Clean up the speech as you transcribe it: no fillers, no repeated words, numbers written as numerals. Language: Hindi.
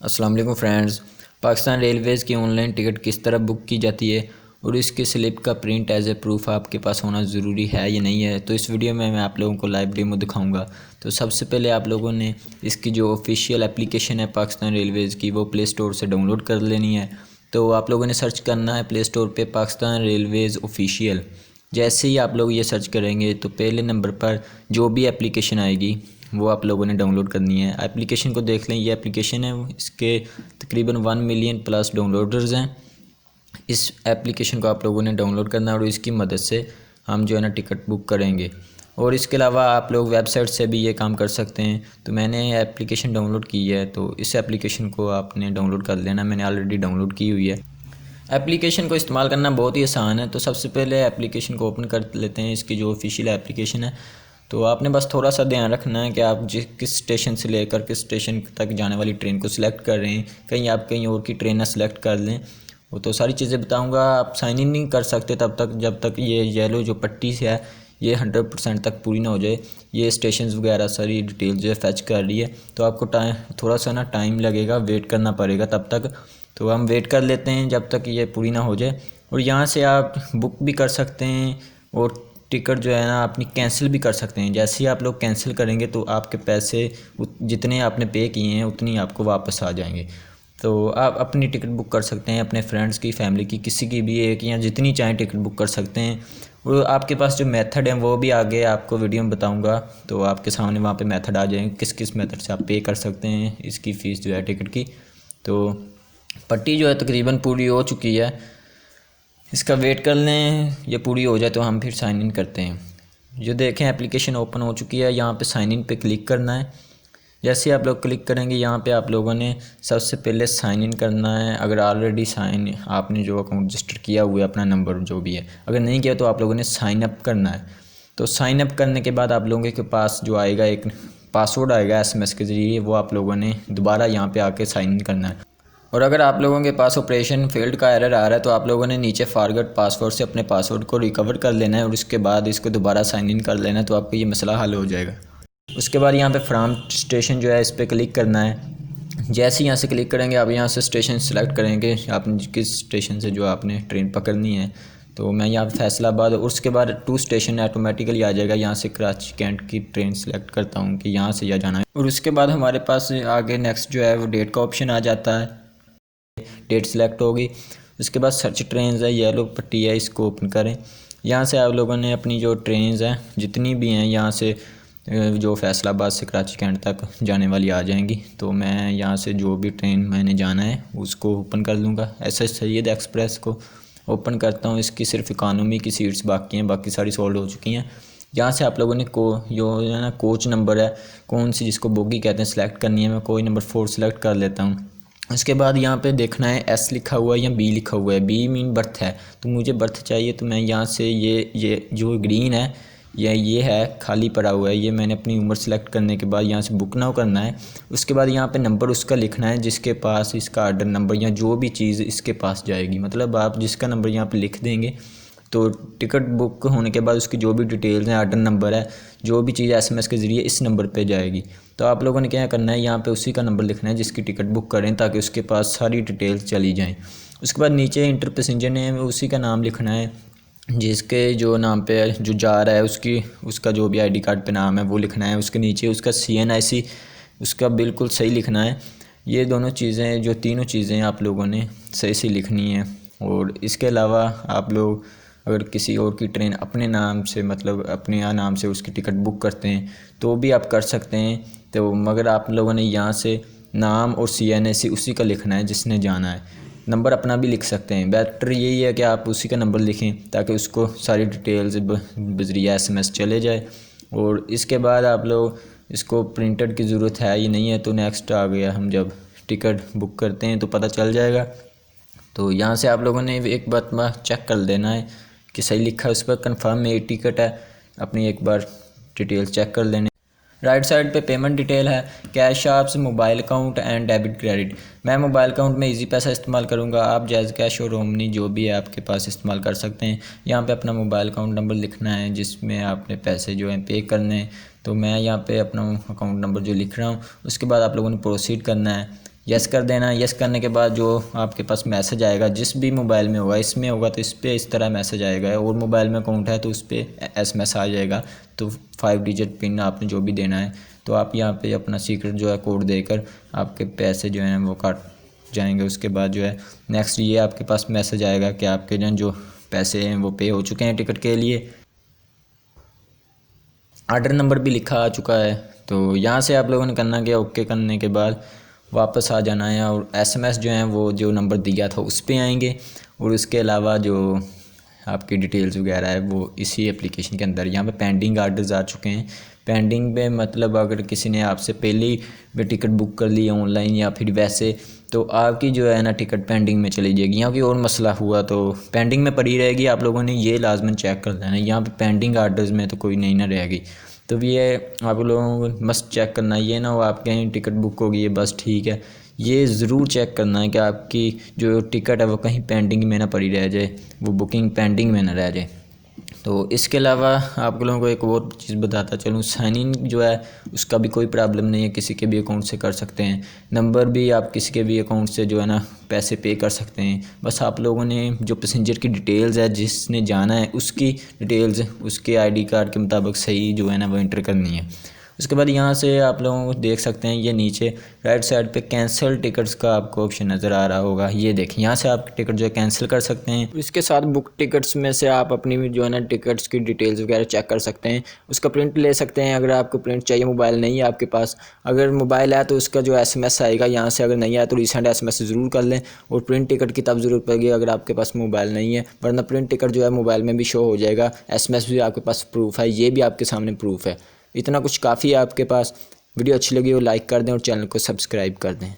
अस्सलाम वालेकुम फ्रेंड्स। पाकिस्तान रेलवेज़ की ऑनलाइन टिकट किस तरह बुक की जाती है और इसकी स्लिप का प्रिंट एज ए प्रूफ आपके पास होना ज़रूरी है या नहीं है, तो इस वीडियो में मैं आप लोगों को लाइव डेमो दिखाऊंगा। तो सबसे पहले आप लोगों ने इसकी जो ऑफिशियल एप्लीकेशन है पाकिस्तान रेलवेज़ की, वो प्ले स्टोर से डाउनलोड कर लेनी है। तो आप लोगों ने सर्च करना है प्ले स्टोर पर पाकिस्तान रेलवेज़ ऑफिशियल। जैसे ही आप लोग ये सर्च करेंगे तो पहले नंबर पर जो भी एप्लीकेशन आएगी वो आप लोगों ने डाउनलोड करनी है। एप्लीकेशन को देख लें, ये एप्लीकेशन है, इसके तकरीबन 1 मिलियन प्लस डाउनलोडर्स हैं। इस एप्लीकेशन को आप लोगों ने डाउनलोड करना है और इसकी मदद से हम जो है ना टिकट बुक करेंगे। और इसके अलावा आप लोग वेबसाइट से भी ये काम कर सकते हैं। तो मैंने एप्लीकेशन डाउनलोड की है, तो इस एप्लीकेशन को आपने डाउनलोड कर लेना। मैंने ऑलरेडी डाउनलोड की हुई है। एप्लीकेशन को इस्तेमाल करना बहुत ही आसान है। तो सबसे पहले एप्लीकेशन को ओपन कर लेते हैं, इसकी जो ऑफिशियल एप्लीकेशन है। तो आपने बस थोड़ा सा ध्यान रखना है कि आप किस स्टेशन से लेकर किस स्टेशन तक जाने वाली ट्रेन को सिलेक्ट कर रहे हैं। कहीं आप कहीं और की ट्रेन ना सिलेक्ट कर लें। वो तो सारी चीज़ें बताऊंगा। आप साइन इन नहीं कर सकते तब तक जब तक ये येलो जो पट्टी से है ये 100% तक पूरी ना हो जाए। ये स्टेशन वगैरह सारी डिटेल जो है फैच कर रही है, तो आपको थोड़ा सा ना टाइम लगेगा, वेट करना पड़ेगा तब तक। तो हम वेट कर लेते हैं जब तक ये पूरी ना हो जाए। और यहाँ से आप बुक भी कर सकते हैं और टिकट जो है ना अपनी कैंसिल भी कर सकते हैं। जैसे ही आप लोग कैंसिल करेंगे तो आपके पैसे जितने आपने पे किए हैं उतनी आपको वापस आ जाएंगे। तो आप अपनी टिकट बुक कर सकते हैं, अपने फ्रेंड्स की, फैमिली की, किसी की भी एक या जितनी चाहें टिकट बुक कर सकते हैं। और आपके पास जो मेथड है वो भी आगे आपको वीडियो में बताऊंगा, तो आपके सामने वहाँ पे मेथड आ जाएंगे किस किस मेथड से आप पे कर सकते हैं इसकी फ़ीस जो है टिकट की। तो पट्टी जो है तकरीबन पूरी हो चुकी है, इसका वेट कर लें ये पूरी हो जाए तो हम फिर साइन इन करते हैं। जो देखें एप्लीकेशन ओपन हो चुकी है, यहाँ पे साइन इन पे क्लिक करना है। जैसे आप लोग क्लिक करेंगे यहाँ पे आप लोगों ने सबसे पहले साइन इन करना है। अगर ऑलरेडी साइन आपने जो अकाउंट रजिस्टर किया हुआ है अपना नंबर जो भी है, अगर नहीं किया तो आप लोगों ने साइन अप करना है। तो साइन अप करने के बाद आप लोगों के पास जो आएगा एक पासवर्ड आएगा SMS के ज़रिए, वो आप लोगों ने दोबारा यहाँ पे आके साइन इन करना है। और अगर आप लोगों के पास ऑपरेशन फेल्ड का एरर आ रहा है तो आप लोगों ने नीचे फॉरगेट पासवर्ड से अपने पासवर्ड को रिकवर कर लेना है और उसके बाद इसको दोबारा साइन इन कर लेना है, तो आपको ये मसला हल हो जाएगा। उसके बाद यहाँ पे फ्रॉम स्टेशन जो है इस पर क्लिक करना है। जैसे ही यहाँ से क्लिक करेंगे आप यहाँ से स्टेशन सेलेक्ट करेंगे, आपने किस स्टेशन से जो आपने ट्रेन पकड़नी है। तो मैं यहाँ फैसलाबाद, और उसके बाद टू स्टेशन ऑटोमेटिकली आ जाएगा। यहाँ से कराची कैंट की ट्रेन सेलेक्ट करता हूँ कि यहाँ से या जाना है। और उसके बाद हमारे पास आगे नेक्स्ट जो है वो डेट का ऑप्शन आ जाता है। डेट सेलेक्ट होगी। उसके बाद सर्च ट्रेन है, येलो पट्टी है, इसको ओपन करें। यहाँ से आप लोगों ने अपनी जो ट्रेन हैं जितनी भी हैं यहाँ से जो फैसलाबाद से कराची कैंट तक जाने वाली आ जाएंगी। तो मैं यहाँ से जो भी ट्रेन मैंने जाना है उसको ओपन कर लूँगा। SS सैयद एक्सप्रेस को ओपन करता हूँ। इसकी सिर्फ इकानमी की सीट्स बाकी हैं, बाकी सारी सोल्ड हो चुकी हैं। यहाँ से आप लोगों ने जो है ना कोच नंबर है, कौन सी जिसको बोगी कहते हैं, सेलेक्ट करनी है। मैं कोई नंबर 4 सेलेक्ट कर लेता हूँ। उसके बाद यहाँ पे देखना है S लिखा हुआ है या B लिखा हुआ है। B मीन बर्थ है, तो मुझे बर्थ चाहिए। तो मैं यहाँ से ये जो ग्रीन है या ये है खाली पड़ा हुआ है, ये मैंने अपनी उम्र सेलेक्ट करने के बाद यहाँ से बुक नाउ करना है। उसके बाद यहाँ पे नंबर उसका लिखना है जिसके पास इसका आर्डर नंबर या जो भी चीज़ इसके पास जाएगी। मतलब आप जिसका नंबर यहाँ पे लिख देंगे तो टिकट बुक होने के बाद उसकी जो भी डिटेल्स हैं, आर्डर नंबर है, जो भी चीज़ SMS के ज़रिए इस नंबर पे जाएगी। तो आप लोगों ने क्या करना है, यहाँ पे उसी का नंबर लिखना है जिसकी टिकट बुक करें, ताकि उसके पास सारी डिटेल्स चली जाएं। उसके बाद नीचे इंटर पैसेंजर नेम, उसी का नाम लिखना है जिसके जो नाम पे जो जा रहा है उसका जो भी ID कार्ड पे नाम है वो लिखना है। उसके नीचे उसका CNIC उसका बिल्कुल सही लिखना है। ये दोनों चीज़ें, जो तीनों चीज़ें आप लोगों ने सही से लिखनी है। और इसके अलावा आप लोग अगर किसी और की ट्रेन अपने नाम से, मतलब अपने नाम से उसकी टिकट बुक करते हैं तो भी आप कर सकते हैं। तो मगर आप लोगों ने यहाँ से नाम और CNIC उसी का लिखना है जिसने जाना है। नंबर अपना भी लिख सकते हैं, बेटर यही है कि आप उसी का नंबर लिखें ताकि उसको सारी डिटेल्स बजरिया SMS चले जाए। और इसके बाद आप लोग इसको प्रिंटेड की ज़रूरत है या नहीं है, तो नेक्स्ट आ गया, हम जब टिकट बुक करते हैं तो पता चल जाएगा। तो यहाँ से आप लोगों ने एक बात चेक कर देना है कि सही लिखा है, उस पर कंफर्म मेरी टिकट है, अपनी एक बार डिटेल चेक कर लेने। राइट साइड पे पेमेंट डिटेल है, cash apps, mobile account and debit credit. मैं मोबाइल अकाउंट में इजी पैसा इस्तेमाल करूंगा, आप जैज़ कैश और ओमनी जो भी है आपके पास इस्तेमाल कर सकते हैं। यहाँ पे अपना मोबाइल अकाउंट नंबर लिखना है जिसमें आपने पैसे जो हैं पे करने हैं। तो मैं यहाँ पे अपना अकाउंट नंबर जो लिख रहा हूँ, उसके बाद आप लोगों ने प्रोसीड करना है। यस कर देना। यस करने के बाद जो आपके पास मैसेज आएगा, जिस भी मोबाइल में होगा, इसमें होगा तो इस पर इस तरह मैसेज आएगा, और मोबाइल में अकाउंट है तो उस पर SMS आ जाएगा। तो 5 डिजिट पिन आपने जो भी देना है, तो आप यहाँ पे अपना सीक्रेट जो है कोड देकर आपके पैसे जो हैं वो काट जाएंगे। उसके बाद जो है नेक्स्ट ये आपके पास मैसेज आएगा कि आपके जो पैसे हैं वो पे हो चुके हैं टिकट के लिए। ऑर्डर नंबर भी लिखा आ चुका है। तो यहाँ से आप लोगों ने करना क्या, ओके करने के बाद वापस आ जाना है, और SMS जो हैं वो जो नंबर दिया था उस पर आएंगे। और उसके अलावा जो आपकी डिटेल्स वगैरह है वो इसी एप्लीकेशन के अंदर, यहाँ पे पेंडिंग आर्डर्स आ चुके हैं। पेंडिंग पे मतलब अगर किसी ने आपसे पहले ही वे टिकट बुक कर ली ऑनलाइन या फिर वैसे, तो आपकी जो है ना टिकट पेंडिंग में चली जाएगी। यहाँ कोई और मसला हुआ तो पेंडिंग में पड़ी रहेगी। आप लोगों ने ये लाजमन चेक कर लेना, यहाँ पे पेंडिंग आर्डर्स में तो कोई नहीं ना रहेगी। तो ये आप लोगों को मस्ट चेक करना, ये ना हो आपके यहाँ टिकट बुक होगी है बस ठीक है, ये ज़रूर चेक करना है कि आपकी जो टिकट है वो कहीं पेंडिंग में ना पड़ी रह जाए, वो बुकिंग पेंडिंग में ना रह जाए। तो इसके अलावा आप लोगों को एक और चीज़ बताता चलूँ, साइन इन जो है उसका भी कोई प्रॉब्लम नहीं है, किसी के भी अकाउंट से कर सकते हैं। नंबर भी आप किसी के भी अकाउंट से जो है ना पैसे पे कर सकते हैं। बस आप लोगों ने जो पैसेंजर की डिटेल्स है, जिसने जाना है उसकी डिटेल्स उसके ID कार्ड के मुताबिक सही जो है ना वो एंटर करनी है। उसके बाद यहाँ से आप लोगों को देख सकते हैं, ये नीचे राइट साइड पे कैंसिल टिकट्स का आपको ऑप्शन नज़र आ रहा होगा। ये देखिए यहाँ से आप टिकट जो है कैंसिल कर सकते हैं। इसके साथ बुक टिकट्स में से आप अपनी जो है ना टिकट्स की डिटेल्स वगैरह चेक कर सकते हैं, उसका प्रिंट ले सकते हैं अगर आपको प्रिंट चाहिए। मोबाइल नहीं है आपके पास, अगर मोबाइल है तो उसका जो SMS आएगा यहाँ से, अगर नहीं आया तो रिसेंट SMS ज़रूर कर लें। और प्रिंट टिकट की तब ज़रूरत पड़ेगी अगर आपके पास मोबाइल नहीं है, वरना प्रिंट टिकट जो है मोबाइल में भी शो हो जाएगा। SMS भी आपके पास प्रूफ है, ये भी आपके सामने प्रूफ है। इतना कुछ काफ़ी है आपके पास। वीडियो अच्छी लगी हो लाइक कर दें और चैनल को सब्सक्राइब कर दें।